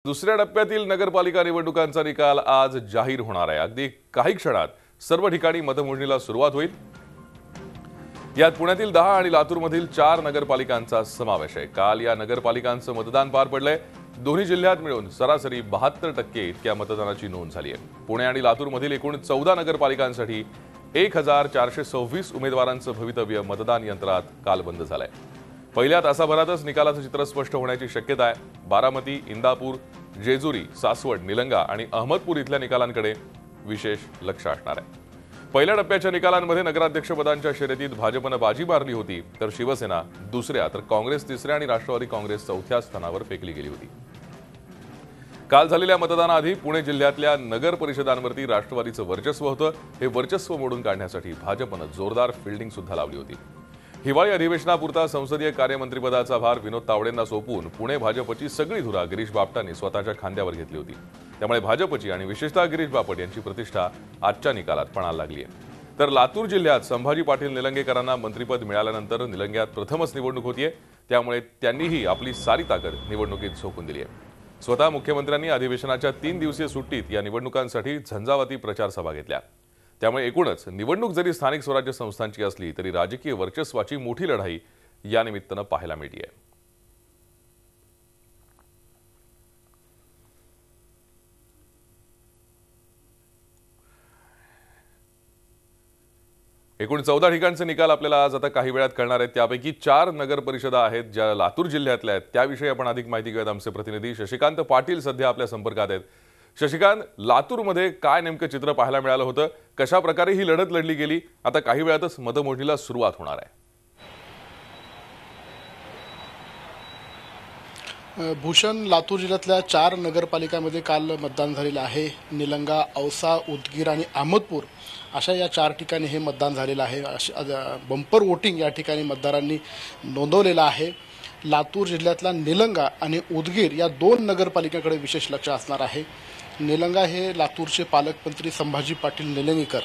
दुसऱ्या टप्प्यातील नगरपालिका निवडणुकांचा निकाल आज जाहीर होणार आहे। अगदी काही क्षणात सर्व ठिकाणी मतमोजणीला सुरुवात होईल। यात पुण्यातील 10 आणि लातूरमधील 4 नगरपालिकांचा समावेश आहे। काल या नगरपालिकांचं मतदान पार पडलंय। दोन्ही जिल्ह्यात मिळून सरासरी 72% इतक्या मतदानाची नोंद झाली आहे। पुणे आणि लातूरमधील एकूण 14 नगरपालिकांसाठी 1426 उमेदवारांचं भवितव्य मतदान यंत्रात काल बंद झालंय। पहिल्या तासाभरातच निकालाचं चित्र स्पष्ट होण्याची शक्यता आहे। बारामती, इंदापूर, जेजुरी, सासवड, निलंगा आणि अहमदपूर इथल्या निकालांकडे विशेष लक्ष असणार आहे। पहिल्या टप्प्याच्या निकालांमध्ये नगराध्यक्षपदांच्या शर्यतीत भाजपनं बाजी मारली होती, तर शिवसेना दुसऱ्या, तर काँग्रेस तिसऱ्या आणि राष्ट्रवादी काँग्रेस चौथ्या स्थानावर फेकली गेली होती। काल झालेल्या मतदानाआधी पुणे जिल्ह्यातल्या नगर परिषदांवरती राष्ट्रवादीचं वर्चस्व होतं। हे वर्चस्व मोडून काढण्यासाठी भाजपनं जोरदार फिल्डिंग सुद्धा लावली होती। हिवाळी अधिवेशनापुरता संसदीय कार्यमंत्रीपदाचा भार विनोद तावडेंना सोपवून पुणे भाजपची सगळी धुरा गिरीश बापटांनी स्वतःच्या खांद्यावर घेतली होती। त्यामुळे भाजपची आणि विशेषतः गिरीश बापट यांची प्रतिष्ठा आजच्या निकालात पणाला लागली आहे। तर लातूर जिल्ह्यात संभाजी पाटील निलंगेकरांना मंत्रिपद मिळाल्यानंतर निलंग्यात प्रथमच निवडणूक होतीये, त्यामुळे त्यांनीही आपली सारी ताकद निवडणुकीत झोकून दिली आहे। स्वतः मुख्यमंत्र्यांनी अधिवेशनाच्या 3 दिवसीय सुट्टीत या निवडणुकांसाठी झंझावाती प्रचार सभा घेतल्या। त्यामुळे एकूणच निवडणूक जरी स्थानिक स्वराज्य संस्थांची असली तरी राजकीय वर्चस्वाची मोठी लढाई या निमित्तानं पाहायला मिळते आहे। एकूण 14 ठिकाणचे निकाल आपल्याला आज आता काही वेळात कळणार आहेत। त्यापैकी 4 नगर परिषदा आहेत ज्या लातूर जिल्ह्यातल्या आहेत। त्याविषयी आपण अधिक माहिती घेऊयात। आमचे प्रतिनिधी शशिकांत पाटील सध्या आपल्या संपर्कात आहेत। शशिकांत, लातूरमध्ये काय नेमकं चित्र पाहायला मिळालं होतं? कशा प्रकारे ही लढत लढली गेली? आता काही वेळातच मतमोजणीला सुरुवात होणार आहे। भूषण, लातूर जिल्ह्यातल्या 4 नगरपालिकांमध्ये काल मतदान झालेलं आहे। निलंगा, औसा, उदगीर आणि अहमदपूर अशा या 4 ठिकाणी हे मतदान झालेलं आहे। बंपर वोटिंग या ठिकाणी मतदारांनी नोंदवलेलं आहे। लातूर जिल्ह्यातला निलंगा आणि उदगीर या 2 नगरपालिकांकडे विशेष लक्ष असणार आहे। निलंगा हे लातूरचे पालकमंत्री संभाजी पाटील निलंगेकर,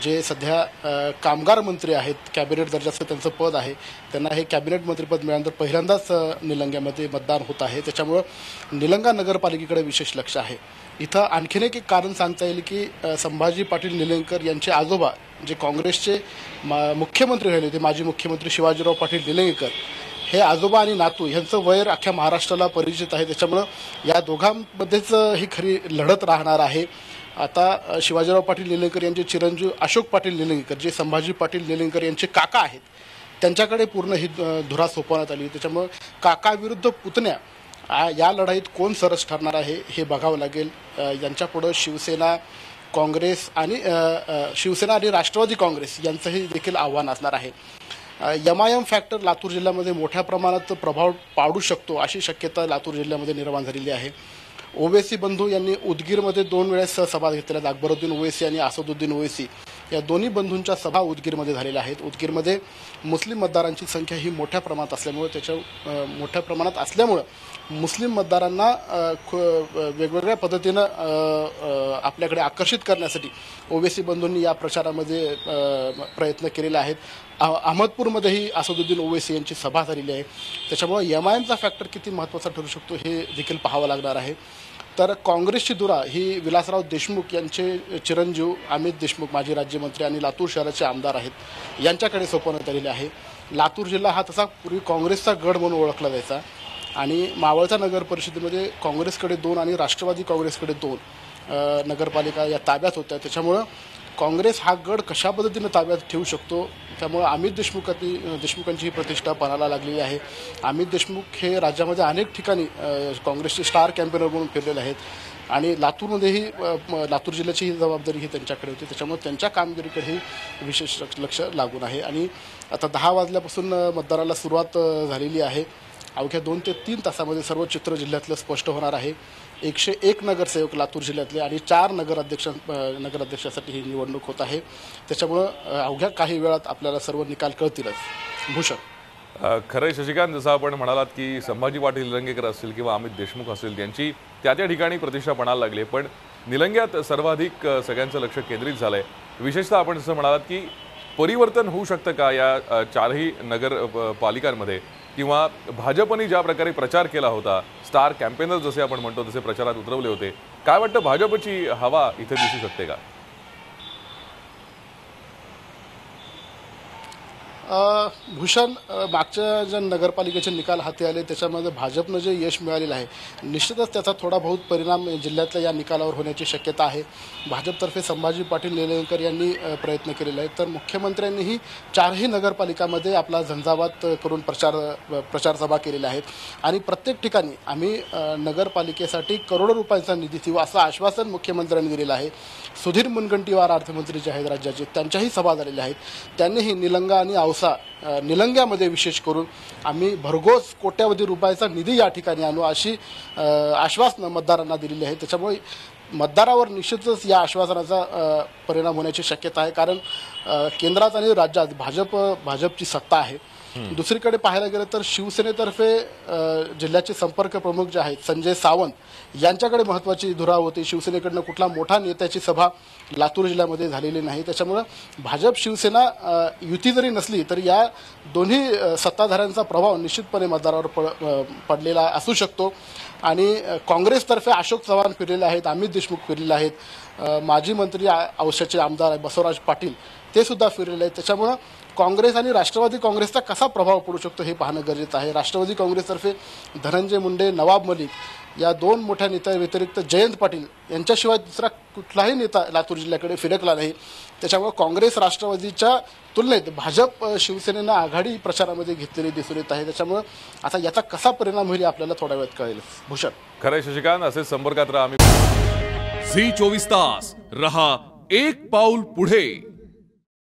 जे सध्या कामगार मंत्री आहेत, कॅबिनेट दर्जाचं त्यांचं पद आहे। त्यांना हे कॅबिनेट मंत्रीपद मिळाल्यानंतर पहिल्यांदाच निलंग्यामध्ये मतदान होत आहे। त्याच्यामुळं निलंगा नगरपालिकेकडे विशेष लक्ष आहे। इथं आणखीन एक कारण सांगता येईल की संभाजी पाटील निलंगेकर यांचे आजोबा, जे काँग्रेसचे मुख्यमंत्री राहिले होते, माजी मुख्यमंत्री शिवाजीराव पाटील निलंगेकर, हे आजोबा आणि नातू यांचं वैर अख्ख्या महाराष्ट्राला परिचित आहे। त्याच्यामुळं या दोघांमध्येच ही खरी लढत राहणार आहे। आता शिवाजीराव पाटील निलंगेकर यांचे चिरंजीव अशोक पाटील निलंगेकर, जे संभाजी पाटील निलंगेकर यांचे काका आहेत, त्यांच्याकडे पूर्ण ही धुरा सोपवण्यात आली। त्याच्यामुळं काका विरुद्ध पुतण्या या लढाईत कोण सरस ठरणार आहे हे बघावं लागेल। यांच्यापुढं शिवसेना, काँग्रेस आणि राष्ट्रवादी काँग्रेस यांचंही देखील आव्हान असणार आहे। एमआयएम फॅक्टर लातूर जिल्ह्यामध्ये मोठ्या प्रमाणात प्रभाव पाडू शकतो अशी शक्यता लातूर जिल्ह्यामध्ये निर्माण झालेली आहे। ओवेसी बंधू यांनी उदगीरमध्ये 2 वेळेस सभा घेतलेल्या, अकबरुद्दीन ओवेसी आणि असदुद्दीन ओवेसी या दोन्ही बंधूंच्या सभा उदगीरमध्ये झालेल्या आहेत। उदगीरमध्ये मुस्लिम मतदारांची संख्या ही मोठ्या प्रमाणात असल्यामुळं मुस्लिम मतदारांना वेगवेगळ्या पद्धतीनं आपल्याकडे आकर्षित करण्यासाठी ओवेसी बंधूंनी या प्रचारामध्ये प्रयत्न केलेले आहेत। अहमदपूरमध्येही असदुद्दीन ओवेसी यांची सभा झालेली आहे। त्याच्यामुळे एमआयएमचा फॅक्टर किती महत्त्वाचा ठरू शकतो हे देखील पाहावं लागणार आहे। तर काँग्रेसची धुरा ही विलासराव देशमुख यांचे चिरंजीव अमित देशमुख, माजी राज्यमंत्री आणि लातूर शहराचे आमदार आहेत, यांच्याकडे सोपवण्यात आलेले आहे। लातूर जिल्हा हा तसा पूर्वी काँग्रेसचा गड म्हणून ओळखला जायचा आणि मावळचा नगर परिषदेमध्ये काँग्रेसकडे 2 आणि राष्ट्रवादी काँग्रेसकडे 2 नगरपालिका या ताब्यात होत्या। त्याच्यामुळं काँग्रेस हा गड कशा पद्धतीनं ताब्यात ठेवू शकतो, त्यामुळे अमित देशमुखांची ही प्रतिष्ठा पणाला लागलेली आहे। अमित देशमुख हे राज्यामध्ये अनेक ठिकाणी काँग्रेसचे स्टार कॅम्पेनर म्हणून फिरलेले आहेत आणि लातूरमध्येही लातूर जिल्ह्याची ही जबाबदारी ही त्यांच्याकडे होती। त्याच्यामुळे त्यांच्या कामगिरीकडेही विशेष लक्ष लागून आहे आणि आता 10 वाजल्यापासून मतदानाला सुरुवात झालेली आहे। अवघ्या 2 ते 3 तासामध्ये सर्व चित्र जिल्ह्यातलं स्पष्ट होणार आहे। 101 नगरसेवक लातूर जिल्ह्यातले आणि 4 नगराध्यक्षासाठी ही निवडणूक होत आहे। त्याच्यामुळं अवघ्या काही वेळात आपल्याला सर्व निकाल कळतीलच। भूषण, खरंय शशिकांत, जसं आपण म्हणालात की संभाजी पाटील निलंगेकर असतील किंवा अमित देशमुख असतील, त्यांची त्या ठिकाणी प्रतिष्ठा पणाला लागली, पण निलंग्यात सर्वाधिक सगळ्यांचं लक्ष केंद्रित झालंय। विशेषतः आपण जसं म्हणालात की परिवर्तन होऊ शकतं का या 4ही नगरपालिकांमध्ये, किंवा भाजपने ज्या प्रकारे प्रचार केला होता, स्टार कॅम्पेनर जसे आपण म्हणतो तसे प्रचारात उतरवले होते, काय वाटतं भाजपची हवा इथे दिसू शकते का? भूषण, मागच्या ज्या नगरपालिकेचे निकाल हाती आले त्याच्यामध्ये भाजपनं जे यश मिळालेलं आहे, निश्चितच त्याचा थोडा बहुत परिणाम जिल्ह्यातल्या या निकालावर होण्याची शक्यता आहे. भाजपतर्फे संभाजी पाटील निलंगेकर यांनी प्रयत्न केलेला आहे, तर मुख्यमंत्र्यांनीही 4ही नगरपालिकामध्ये आपला झंझावात करून प्रचारसभा केलेल्या आहेत आणि प्रत्येक ठिकाणी आम्ही नगरपालिकेसाठी करोडो रुपयांचा निधी देऊ असं आश्वासन मुख्यमंत्र्यांनी दिलेलं आहे. सुधीर मुनगंटीवार अर्थमंत्री जे आहेत राज्याचे, त्यांच्याही सभा झालेल्या आहेत. त्यांनीही निलंगा आणि औसा, निलंग्यामध्ये विशेष करून आम्ही भरघोस कोट्यावधी रुपयाचा निधी या ठिकाणी आणू अशी आश्वासनं मतदारांना दिलेली आहे. त्याच्यामुळे मतदारावर निश्चितच या आश्वासनाचा परिणाम होण्याची शक्यता आहे, कारण केंद्रात आणि राज्यात भाजपची सत्ता आहे. दुसरीकडे पाहायला गेलं तर शिवसेनेतर्फे जिल्ह्याचे संपर्क प्रमुख जे आहेत संजय सावंत यांच्याकडे महत्त्वाची धुरा होती. शिवसेनेकडनं कुठला मोठा नेत्याची सभा लातूर जिल्ह्यामध्ये झालेली नाही. त्याच्यामुळं भाजप शिवसेना युती जरी नसली तरी या दोन्ही सत्ताधाऱ्यांचा प्रभाव निश्चितपणे मतदारावर पडलेला असू शकतो. आणि काँग्रेसतर्फे अशोक चव्हाण फिरलेले आहेत, अमित देशमुख फिरलेले आहेत, माजी मंत्री औशाचे आमदार बसवराज पाटील ते सुद्धा फिरलेले आहेत. त्याच्यामुळं काँग्रेस आणि राष्ट्रवादी काँग्रेसचा कसा प्रभाव पडू शकतो हे पाहणं गरजेचं आहे. राष्ट्रवादी काँग्रेसतर्फे धनंजय मुंडे, नवाब मलिक या दोन मोठ्या नेत्यांव्यतिरिक्त जयंत पाटील यांच्याशिवाय दुसरा कुठलाही नेता लातूर जिल्ह्याकडे फिरकला नाही. त्याच्यामुळे काँग्रेस राष्ट्रवादीच्या तुलनेत भाजप शिवसेनेनं आघाडी प्रचारामध्ये घेतलेली दिसून येत आहे. त्याच्यामुळे आता याचा कसा परिणाम होईल आपल्याला थोड्या वेळात कळेल. भूषण, खरंय शशिकांत, असेच संपर्कात राहा. झी 24 तास रहा एक पाऊल पुढे.